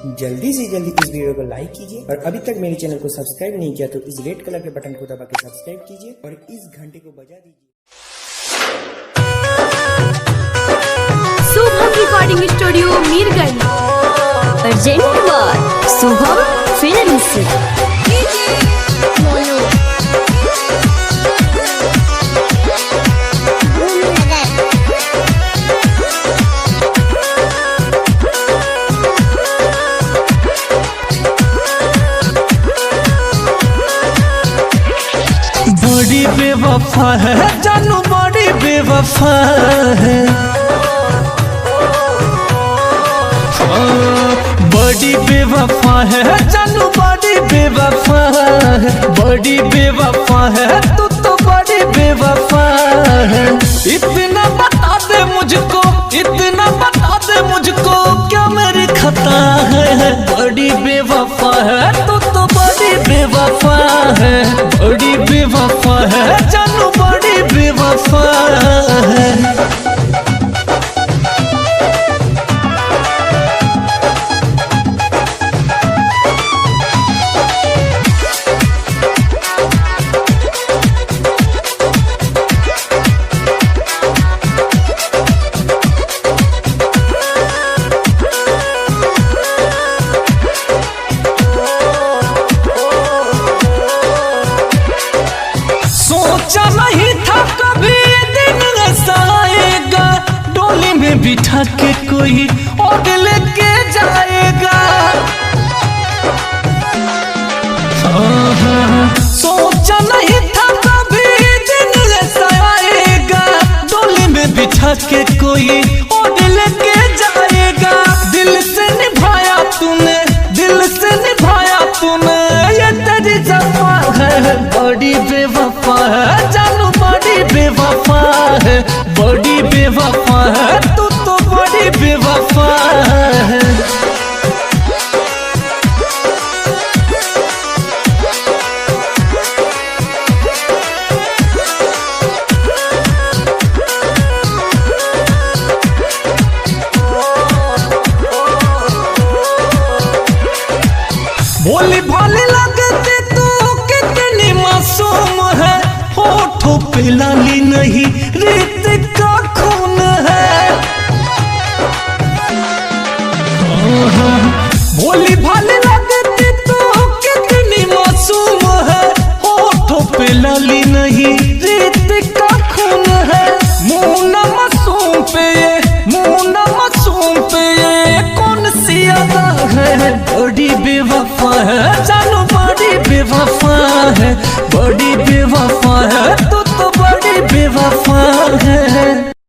जल्दी से जल्दी इस वीडियो को लाइक कीजिए और अभी तक मेरे चैनल को सब्सक्राइब नहीं किया तो इस रेड कलर के बटन को दबा के सब्सक्राइब कीजिए और इस घंटे को बजा दीजिए। Shubham recording studio Mirganj present by Shubham films. बड़ी बेवफा है जानू, बड़ी बेवफा है, बड़ी बेवफा है जानू, बड़ी बेवफा है, बड़ी बेवफा है तू तो बड़ी बेवफा है। इतना बता दे मुझको, इतना बता दे मुझको क्या मेरी खता है। बड़ी बेवफा है तू तो बड़ी बेवफा है, बड़ी बेवफा है जानू, बड़ी बेवफा है। सोचा नहीं था कभी ये दिन ऐसा आएगा, डोली में बिठा के कोई और लेके जाएगा। सोचा नहीं था कभी ये दिन ऐसा आएगा, डोली में बिठा के कोई और लेके जाएगा। दिल से निभाया तूने, दिल से निभाया तूने, ये तेरी जफा है। बड़ी बेवफा है जानू, बड़ी बेवफा है, बड़ी बेवफा है तू तो बड़ी बेवफा है। भोली भाली लगती तू कितनी मासूम है, होठों पे लाली नहीं रीत का खून है। भोली भाली लगती तू कितनी मासूम है, होठों पे लाली नहीं रीत का खून है। मुँह न मासूम पे ये, मुँह न मासूम पे ये कौन सी अदा है। बड़ी बेवफा है जानू, बड़ी बेवफा